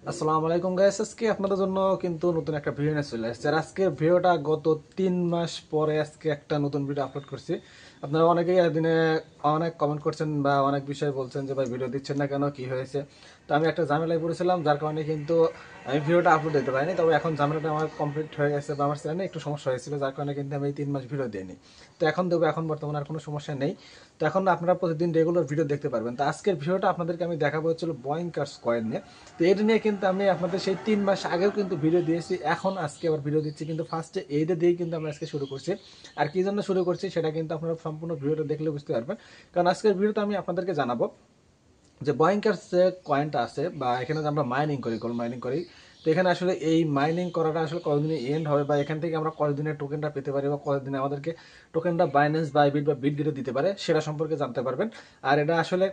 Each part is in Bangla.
আসসালামু আলাইকুম গাইস, আজকে আপনাদের জন্য কিন্তু নতুন একটা ভিডিও নিয়ে চলে আসছে। আর আজকের ভিডিওটা গত 3 মাস পরে আজকে একটা নতুন ভিডিও আপলোড করছি। আপনারা অনেকেই দিনে অনেক কমেন্ট করছেন বা অনেক বিষয় বলছেন যে ভাই ভিডিও দিচ্ছেন না কেন, কি হয়েছে। তো আমি একটা ঝামেলায় পড়েছিলাম, যার কারণে কিন্তু আমি ভিডিওটা আপলোড দিতে পারিনি। তবে এখন ঝামেলাটা আমার কমপ্লিট হয়ে গেছে বা আমার চ্যানেলে একটু সমস্যা হয়েছিল, যার কারণে কিন্তু আমি এই 3 মাস ভিডিও দিইনি। তো এখন দেবো, এখন বর্তমানে আর কোনো সমস্যা নেই। তো এখন আপনারা প্রতিদিন রেগুলার ভিডিও দেখতে পারবেন। তো আজকের ভিডিওটা আপনাদেরকে আমি দেখাবো হচ্ছিল বয়েঙ্কার্স কয়েন নিয়ে। তো এটা নিয়ে কিন্তু আমি আপনাদের সেই 3 মাস আগেও কিন্তু ভিডিও দিয়েছি, এখন আজকে আবার ভিডিও দিচ্ছি। কিন্তু ফার্স্টে এইটা দিয়েই কিন্তু আমি আজকে শুরু করছি। আর কি জন্য শুরু করছি সেটা কিন্তু আপনারা সম্পূর্ণ ভিডিওটা দেখলে বুঝতে পারবেন। কারণ আজকের ভিডিওতে আমি আপনাদেরকে জানাবো যে বয়েঙ্কার্স যে কয়েনটা আছে বা এখানে যে আমরা মাইনিং করি, গোল্ড মাইনিং করি, তো এখানে আসলে এই মাইনিং করাটা আসলে কতদিনে এন্ড হবে বা এখান থেকে আমরা কতদিনের টোকেনটা পেতে পারি বা কতদিনে আমাদেরকে টোকেনটা বাইন্যান্স বাইবিট বা বিটগেটে দিতে পারে সেটা সম্পর্কে জানতে পারবেন। আর এটা আসলে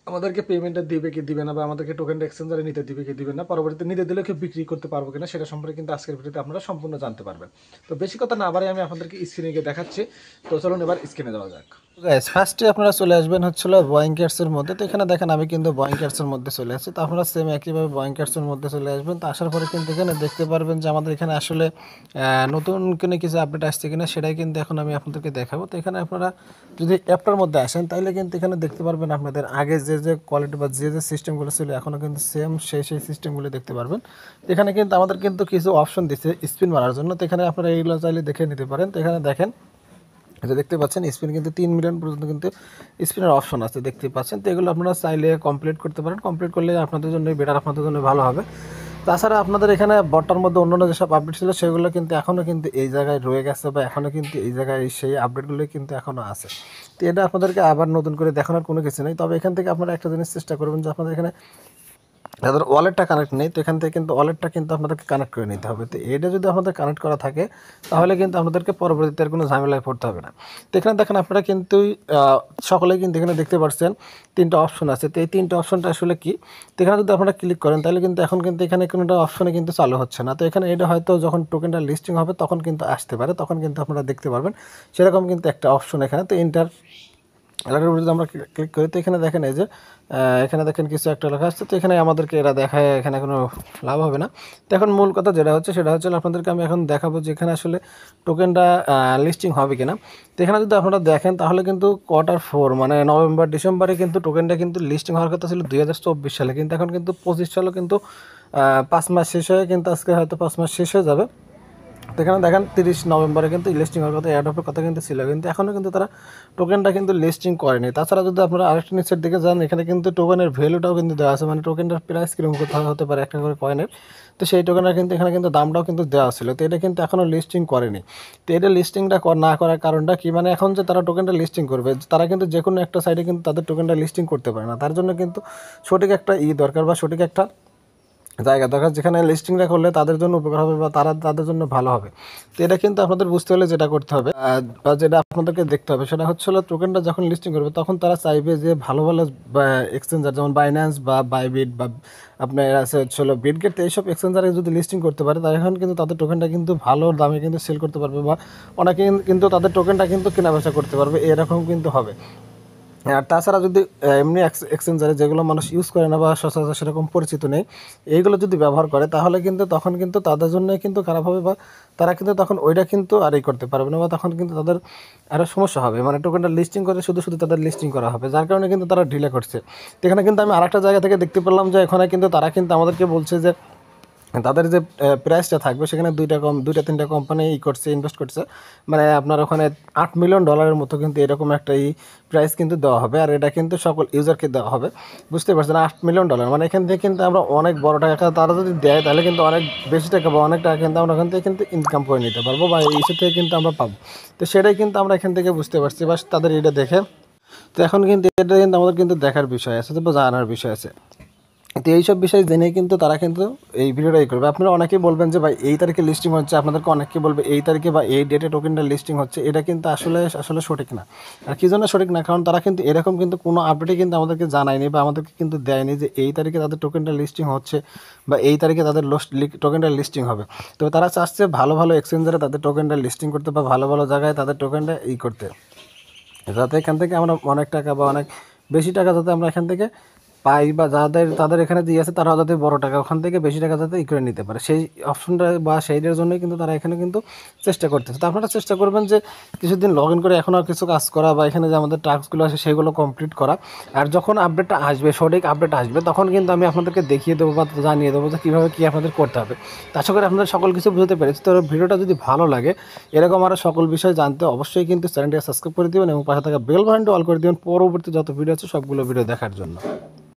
আমাদেরকে পেমেন্টটা দিবে কি দিবে না বা আমাদেরকে টোকেনটা এক্সচেঞ্জারে নিতে দিবে কি দিবে না, পরবর্তীতে নিতে দিলে কেউ বিক্রি করতে পারবো কিনা সেটা সম্পর্কে কিন্তু আজকের ভিডিওতে আপনারা সম্পূর্ণ জানতে পারবেন। তো বেশি কথা না বাড়াই আমি আপনাদেরকে স্ক্রিনে গিয়ে দেখাচ্ছি। তো চলুন এবার স্ক্রিনে যাওয়া যাক। গাইস ফার্স্টে আপনারা চলে আসবেন হচ্ছিল বয়েঙ্কার্সের মধ্যে। তো এখানে দেখেন আমি কিন্তু বয়েঙ্কার্সের মধ্যে চলে আসছি। তো আপনারা সেম একইভাবে বয়েঙ্কার্সের মধ্যে চলে আসবেন। তো আসার পরে কিন্তু এখানে দেখতে পারবেন যে আমাদের এখানে আসলে নতুন কোনো কিছু আপডেট আসছে কিনা সেটাই কিন্তু এখন আমি আপনাদেরকে দেখাবো। তো এখানে আপনারা যদি অ্যাপটার মধ্যে আসেন তাহলে কিন্তু এখানে দেখতে পারবেন আপনাদের আগে যে কোয়ালিটি বা যে সিস্টেমগুলো ছিল এখনও কিন্তু সেম সেই সিস্টেমগুলো দেখতে পারবেন। তো এখানে কিন্তু আমাদের কিন্তু কিছু অপশন দিচ্ছে স্পিন মারার জন্য। তো এখানে আপনারা এইগুলো চাইলে দেখে নিতে পারেন। তো এখানে দেখেন এটা দেখতে পাচ্ছেন স্পিন কিন্তু 3 মিলিয়ন পর্যন্ত কিন্তু স্পিনের অপশন আছে দেখতে পাচ্ছেন। তো এগুলো আপনারা চাইলে কমপ্লিট করতে পারেন। কমপ্লিট করলে আপনাদের জন্য বেটার, আপনাদের জন্য ভালো হবে। তাছাড়া আপনাদের এখানে বটটার মধ্যে অন্যান্য যেসব আপডেট ছিল সেগুলো কিন্তু এখনও কিন্তু এই জায়গায় রয়ে গেছে বা এখনও কিন্তু এই জায়গায় সেই আপডেটগুলো কিন্তু এখনও আছে। তো এটা আপনাদেরকে আবার নতুন করে দেখানোর কোনো কিছু নেই। তবে এখান থেকে আপনারা একটা জিনিস চেষ্টা করবেন যে আপনাদের এখানে যাদের ওয়ালেটটা কানেক্ট নেই, তো এখান থেকে কিন্তু ওয়ালেটটা কিন্তু আপনাদেরকে কানেক্ট করে নিতে হবে। তো এটা যদি আপনাদের কানেক্ট করা থাকে তাহলে কিন্তু আপনাদেরকে পরবর্তীতে আর কোনো ঝামেলায় পড়তে হবে না। তো এখানে দেখেন আপনারা কিন্তু সকলেই কিন্তু এখানে দেখতে পাচ্ছেন 3টা অপশন আছে। তো এই 3টা অপশনটা আসলে কি, তো এখানে যদি আপনারা ক্লিক করেন তাহলে কিন্তু এখন কিন্তু এখানে কোনোটা অপশনে কিন্তু চালু হচ্ছে না। তো এখানে এটা হয়তো যখন টোকেনটা লিস্টিং হবে তখন কিন্তু আসতে পারে, তখন কিন্তু আপনারা দেখতে পারবেন সেরকম কিন্তু একটা অপশন এখানে। তো এন্টার এলাকার উপরে যদি আমরা ক্লিক করি তো এখানে দেখেন এই যে এখানে দেখেন কিছু একটা লেখা আসছে। তো এখানে আমাদেরকে এরা দেখায়, এখানে কোনো লাভ হবে না। তো এখন মূল কথা যেটা হচ্ছে সেটা হচ্ছে আপনাদেরকে আমি এখন দেখাবো যে এখানে আসলে টোকেনটা লিস্টিং হবে কিনা। তো এখানে যদি আপনারা দেখেন তাহলে কিন্তু Q4 মানে নভেম্বর ডিসেম্বরে কিন্তু টোকেনটা কিন্তু লিস্টিং হওয়ার কথা ছিল 2024 সালে, কিন্তু এখন কিন্তু 25 সালে কিন্তু 5 মাস শেষ হয়ে কিন্তু আজকে হয়তো 5 মাস শেষ হয়ে যাবে। তো এখানে দেখেন 30 নভেম্বরে কিন্তু লিস্টিং হওয়ার কথা, অ্যাডপের কথা কিন্তু ছিল, কিন্তু এখনও কিন্তু তারা টোকেনটা কিন্তু লিস্টিং করেনি। তাছাড়া যদি আপনারা আরেকটা নিচের দিকে যান এখানে কিন্তু টোকেনের ভ্যালুটাও কিন্তু দেওয়া আছে, মানে টোকেনটার প্রাইস কীরকম কোথাও হতে পারে একটা করে কয়েনের। তো সেই টোকেনের কিন্তু এখানে কিন্তু দামটাও কিন্তু দেওয়া ছিল। তো এটা কিন্তু এখনও লিস্টিং করেনি। তো এটা লিস্টিংটা না করার কারণটা কি, মানে এখন যে তারা টোকেনটা লিস্টিং করবে তারা কিন্তু যে কোনো একটা সাইডে কিন্তু তাদের টোকেনটা লিস্টিং করতে পারে না। তার জন্য কিন্তু সঠিক একটা দরকার বা সঠিক একটা জায়গা দরকার যেখানে লিস্টিংটা করলে তাদের জন্য উপকার হবে বা তাদের জন্য ভালো হবে। তো এটা কিন্তু আপনাদের বুঝতে হলে যেটা করতে হবে বা যেটা আপনাদেরকে দেখতে হবে সেটা হচ্ছে টোকেনটা যখন লিস্টিং করবে তখন তারা চাইবে যে ভালো ভালো এক্সচেঞ্জার যেমন বাইন্যান্স বা বাইবিট বা আপনার আছে হচ্ছে বিটগেট, এইসব এক্সচেঞ্জারে যদি লিস্টিং করতে পারে তাহলে এখন কিন্তু তাদের টোকেনটা কিন্তু ভালো দামে কিন্তু সেল করতে পারবে বা অনেকে কিন্তু তাদের টোকেনটা কিন্তু কেনা বেচা করতে পারবে, এরকম কিন্তু হবে। আর তাছাড়া যদি এমনি এক্সচেঞ্জারে যেগুলো মানুষ ইউজ করে না বা সচরাচর সেরকম পরিচিত নেই এইগুলো যদি ব্যবহার করে তাহলে কিন্তু তখন কিন্তু তাদের জন্য কিন্তু খারাপ হবে বা তারা কিন্তু তখন ওইটা কিন্তু আর করতে পারবে না বা তখন কিন্তু তাদের আরও সমস্যা হবে। মানে টোকেনটা লিস্টিং করে শুধু শুধু তাদের লিস্টিং করা হবে, যার কারণে কিন্তু তারা ডিলে করছে। তো এখানে কিন্তু আমি আরেকটা জায়গা থেকে দেখতে পেলাম যে এখানে কিন্তু তারা কিন্তু আমাদেরকে বলছে যে তাদের যে প্রাইসটা থাকবে সেখানে দুইটা তিনটা কোম্পানি করছে, ইনভেস্ট করছে, মানে আপনার ওখানে $8 মিলিয়ন মতো কিন্তু এরকম একটা প্রাইস কিন্তু দেওয়া হবে। আর এটা কিন্তু সকল ইউজারকে দেওয়া হবে, বুঝতে পারছেন? $8 মিলিয়ন, মানে এখান থেকে কিন্তু আমরা অনেক বড় টাকা তারা যদি দেয় তাহলে কিন্তু অনেক বেশি টাকা বা অনেক টাকা কিন্তু আমরা ওখান থেকে কিন্তু ইনকাম করে নিতে পারবো বা এই থেকে কিন্তু আমরা পাবো। তো সেটাই কিন্তু আমরা এখান থেকে বুঝতে পারছি বা তাদের এটা দেখে। তো এখন কিন্তু এটা কিন্তু আমাদের কিন্তু দেখার বিষয় আছে বা জানার বিষয় আছে। তো এইসব বিষয় জেনে কিন্তু তারা কিন্তু এই ভিডিওটা করবে। আপনারা অনেকেই বলবেন যে ভাই এই তারিখে লিস্টিং হচ্ছে, আপনাদেরকে অনেকে বলবে এই তারিখে বা এই ডেটে টোকেনটা লিস্টিং হচ্ছে, এটা কিন্তু আসলে আসলে সঠিক না। আর কী জন্য সঠিক না, কারণ তারা কিন্তু এরকম কিন্তু কোনো আপডেটে কিন্তু আমাদেরকে জানায়নি বা আমাদেরকে কিন্তু দেয়নি যে এই তারিখে তাদের টোকেনটা লিস্টিং হচ্ছে বা এই তারিখে তাদের টোকেনটা লিস্টিং হবে। তো তারা চাচ্ছে ভালো ভালো এক্সচেঞ্জারে তাদের টোকেনটা লিস্টিং করতে বা ভালো ভালো জায়গায় তাদের টোকেনটা করতে, যাতে এখান থেকে আমরা অনেক টাকা বা অনেক বেশি টাকা যাতে আমরা এখান থেকে পাই বা তাদের এখানে দিয়ে আছে তারা যাতে বড় টাকা ওখান থেকে বেশি টাকা যাতে করে নিতে পারে, সেই অপশনটা বা সেইটার জন্যই কিন্তু তারা এখানে কিন্তু চেষ্টা করতেছে। তো আপনারা চেষ্টা করবেন যে কিছুদিন লগ ইন করে এখন আর কিছু কাজ করা বা এখানে যে আমাদের টাস্কগুলো আছে সেগুলো কমপ্লিট করা। আর যখন আপডেটটা আসবে, সঠিক আপডেট আসবে, তখন কিন্তু আমি আপনাদেরকে দেখিয়ে দেবো বা জানিয়ে দেবো যে কীভাবে কী আপনাদের করতে হবে। তো আশা করি আপনাদের সকল কিছু বুঝতে পেরেছি। তো ভিডিওটা যদি ভালো লাগে, এরকম আরও সকল বিষয় জানতে অবশ্যই কিন্তু চ্যানেলটিকে সাবস্ক্রাইব করে দেবেন এবং পাশে থাকা বেল বাটনটা অল করে দেবেন পরবর্তী যত ভিডিও আছে সবগুলো ভিডিও দেখার জন্য।